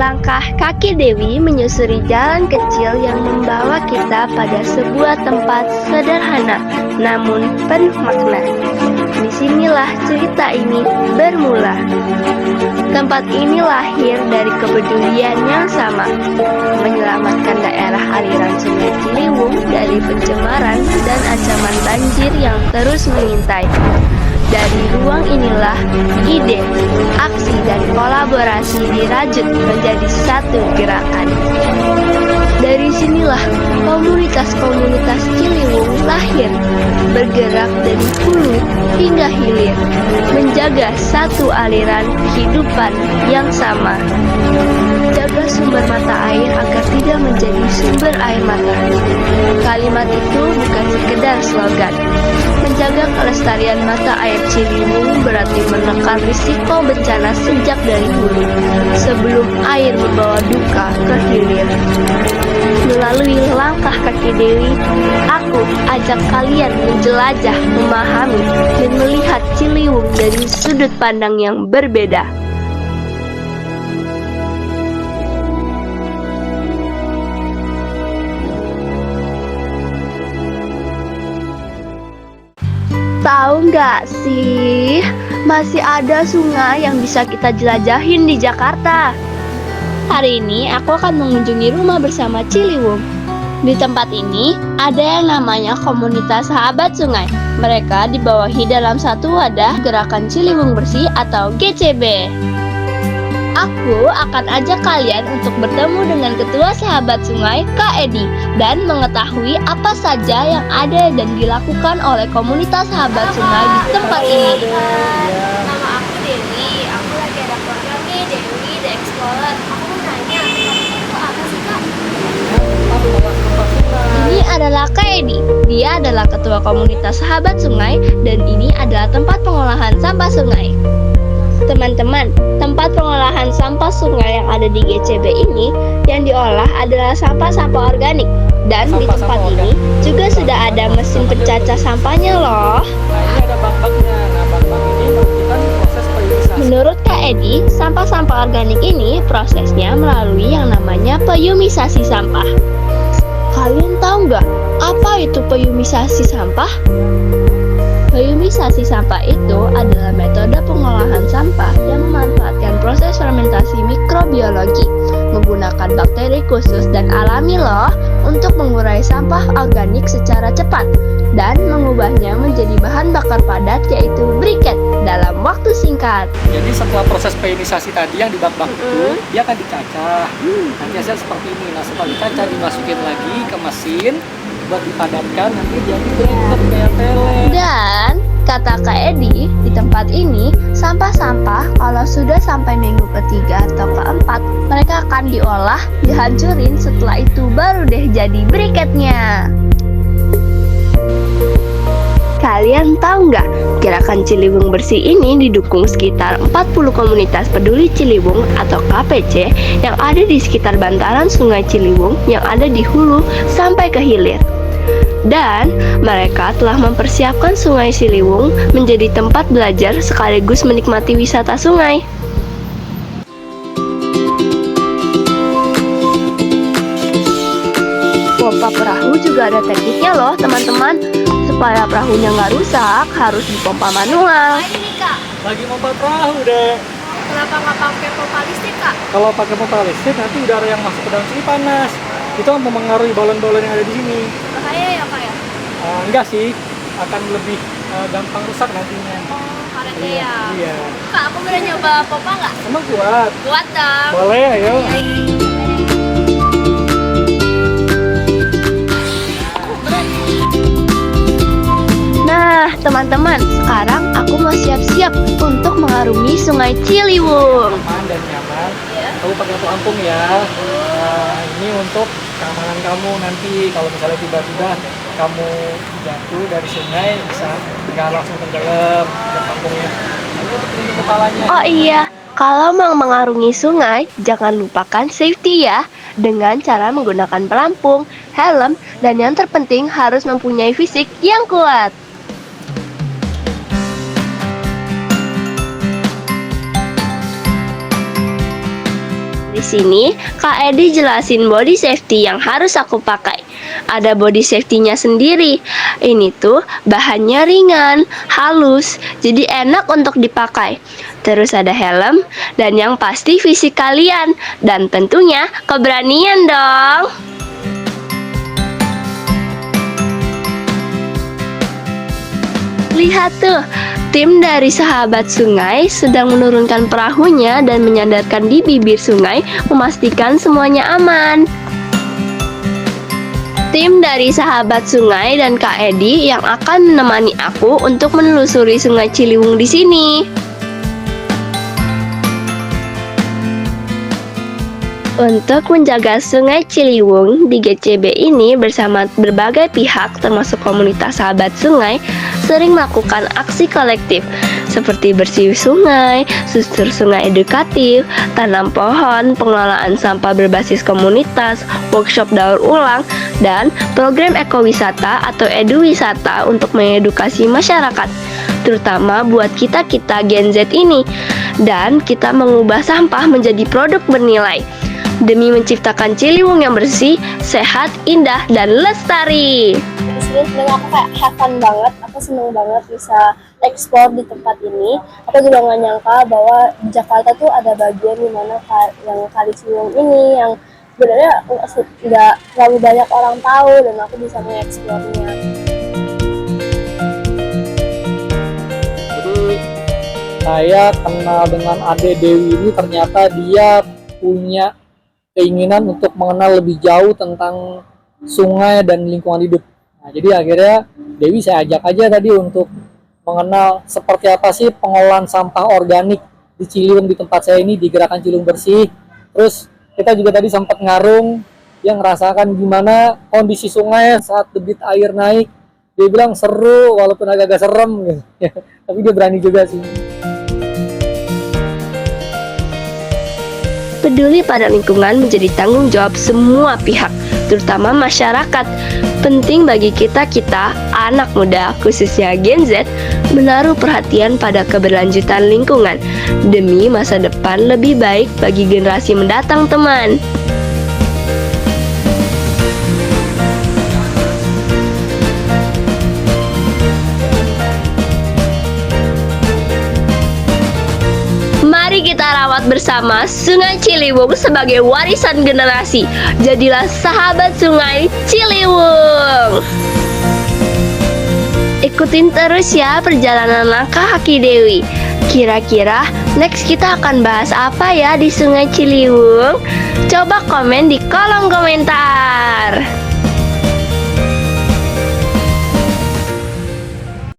Langkah kaki Dewi menyusuri jalan kecil yang membawa kita pada sebuah tempat sederhana, namun penuh makna. Disinilah cerita ini bermula. Tempat ini lahir dari kepedulian yang sama, menyelamatkan daerah aliran Sungai Ciliwung dari pencemaran dan ancaman banjir yang terus mengintai. Dari ruang inilah ide, aksi, dan kolaborasi dirajut menjadi satu gerakan. Dari sinilah komunitas-komunitas Ciliwung lahir, bergerak dari hulu hingga hilir, menjaga satu aliran kehidupan yang sama. Jaga sumber mata air agar tidak menjadi sumber air mata. Kalimat itu bukan sekedar slogan. Menjaga kelestarian mata air Ciliwung berarti menekan risiko bencana sejak dari hulu, sebelum air membawa duka ke hilir. Melalui langkah kaki Dewi, aku ajak kalian menjelajah, memahami, dan melihat Ciliwung dari sudut pandang yang berbeda. Tahu nggak sih, masih ada sungai yang bisa kita jelajahin di Jakarta. Hari ini aku akan mengunjungi rumah bersama Ciliwung. Di tempat ini ada yang namanya Komunitas Sahabat Sungai. Mereka dibawahi dalam satu wadah Gerakan Ciliwung Bersih atau GCB. Aku akan ajak kalian untuk bertemu dengan Ketua Sahabat Sungai, Kak Edi, dan mengetahui apa saja yang ada dan dilakukan oleh komunitas Sahabat Sungai di tempat ini. Nama aku Dewi, aku lagi ada program nih, Dewi The Explorer. Aku mau nanya, itu apa sih Kak? Ini adalah Kak Edi. Dia adalah Ketua Komunitas Sahabat Sungai dan ini adalah tempat pengolahan sampah sungai. Teman-teman, tempat pengolahan sampah sungai yang ada di GCB ini yang diolah adalah sampah-sampah organik. Dan di tempat ini juga sudah ada mesin pencacah sampahnya loh. Nah, ini ada bak-baknya. Nah, bak-bak ini melakukan proses peyumisasi. Menurut Kak Edi, sampah-sampah organik ini prosesnya melalui yang namanya peyumisasi sampah. Kalian tahu nggak apa itu peyumisasi sampah? Peyumisasi sampah itu adalah metode pengolahan sampah yang memanfaatkan proses fermentasi mikrobiologi menggunakan bakteri khusus dan alami loh untuk mengurai sampah organik secara cepat dan mengubahnya menjadi bahan bakar padat yaitu briket dalam waktu singkat. Jadi setelah proses peyumisasi tadi yang di bak-bak itu, dia akan dicacah. Nanti hasil seperti ini. Nah, setelah dicacah dimasukin lagi ke mesin buat dipadatkan, nanti dia briket kayak pelet. Dan kata Kak Edi, di tempat ini sampah-sampah kalau sudah sampai minggu ketiga atau keempat, mereka akan diolah, dihancurin, setelah itu baru deh jadi briketnya. Kalian tahu nggak, gerakan Ciliwung Bersih ini didukung sekitar 40 komunitas peduli Ciliwung atau KPC yang ada di sekitar bantaran Sungai Ciliwung yang ada di hulu sampai ke hilir. Dan mereka telah mempersiapkan Sungai Ciliwung menjadi tempat belajar sekaligus menikmati wisata sungai. Pompa perahu juga ada tekniknya loh teman-teman. Supaya perahunya nggak rusak, harus dipompa manual. Ini nih Kak, Lagi pompa perahu deh. kenapa nggak pakai pompa listrik Kak? Kalau pakai pompa listrik, nanti udara yang masuk ke dalam sini panas. Itu akan mempengaruhi balon-balon yang ada di sini. Bahaya ya Kak ya? Enggak sih, akan lebih gampang rusak nantinya. Oh, karetnya ya. Iya. Kak, aku boleh nyoba pompa nggak? Emang kuat? Kuat dong. Boleh, ayo. Nah, teman-teman, sekarang aku mau siap-siap untuk mengarungi Sungai Ciliwung. Aman dan nyaman. Iya. Kamu pakai pelampung ya. Nah, ini untuk keamanan kamu nanti kalau misalnya tiba-tiba kamu jatuh dari sungai bisa nggak langsung tenggelam ke pelampungnya. Lalu untuk pelindung kepalanya. Oh iya, kalau mau mengarungi sungai, jangan lupakan safety ya. Dengan cara menggunakan pelampung, helm, dan yang terpenting harus mempunyai fisik yang kuat. Di sini Kak Edi jelasin body safety yang harus aku pakai. Ada body safety-nya sendiri. Ini tuh bahannya ringan, halus, jadi enak untuk dipakai. Terus ada helm, dan yang pasti fisik kalian, dan tentunya keberanian dong. Lihat tuh, tim dari sahabat sungai sedang menurunkan perahunya dan menyandarkan di bibir sungai, memastikan semuanya aman. Tim dari sahabat sungai dan Kak Edi yang akan menemani aku untuk menelusuri Sungai Ciliwung di sini. Untuk menjaga Sungai Ciliwung di GCB ini bersama berbagai pihak termasuk komunitas sahabat sungai sering melakukan aksi kolektif seperti bersih sungai, susur sungai edukatif, tanam pohon, pengelolaan sampah berbasis komunitas, workshop daur ulang, dan program ekowisata atau eduwisata untuk mengedukasi masyarakat, terutama buat kita-kita Gen Z ini. Dan kita mengubah sampah menjadi produk bernilai demi menciptakan Ciliwung yang bersih, sehat, indah, dan lestari. Di sini sebenarnya aku kayak have fun banget, aku seneng banget bisa explore di tempat ini. Aku juga nggak nyangka bahwa di Jakarta tuh ada bagian dimana yang Kali Ciliwung ini yang sebenarnya nggak terlalu banyak orang tahu, dan aku bisa mengeksplornya. Jadi saya kenal dengan Ade Dewi ini, ternyata dia punya keinginan untuk mengenal lebih jauh tentang sungai dan lingkungan hidup. Nah, jadi akhirnya Dewi saya ajak aja tadi untuk mengenal seperti apa sih pengolahan sampah organik di Ciliwung di tempat saya ini, di Gerakan Ciliwung Bersih. Terus kita juga tadi sempat ngarung yang ngerasakan gimana kondisi sungai saat debit air naik. Dia bilang seru walaupun agak-agak serem gitu. Tapi dia berani juga sih. Peduli pada lingkungan menjadi tanggung jawab semua pihak, terutama masyarakat. Penting bagi kita-kita, anak muda, khususnya Gen Z, menaruh perhatian pada keberlanjutan lingkungan demi masa depan lebih baik bagi generasi mendatang, teman. Mari kita rawat bersama Sungai Ciliwung sebagai warisan generasi. Jadilah sahabat Sungai Ciliwung. Ikutin terus ya perjalanan langkah kaki Dewi. Kira-kira next kita akan bahas apa ya di Sungai Ciliwung? Coba komen di kolom komentar.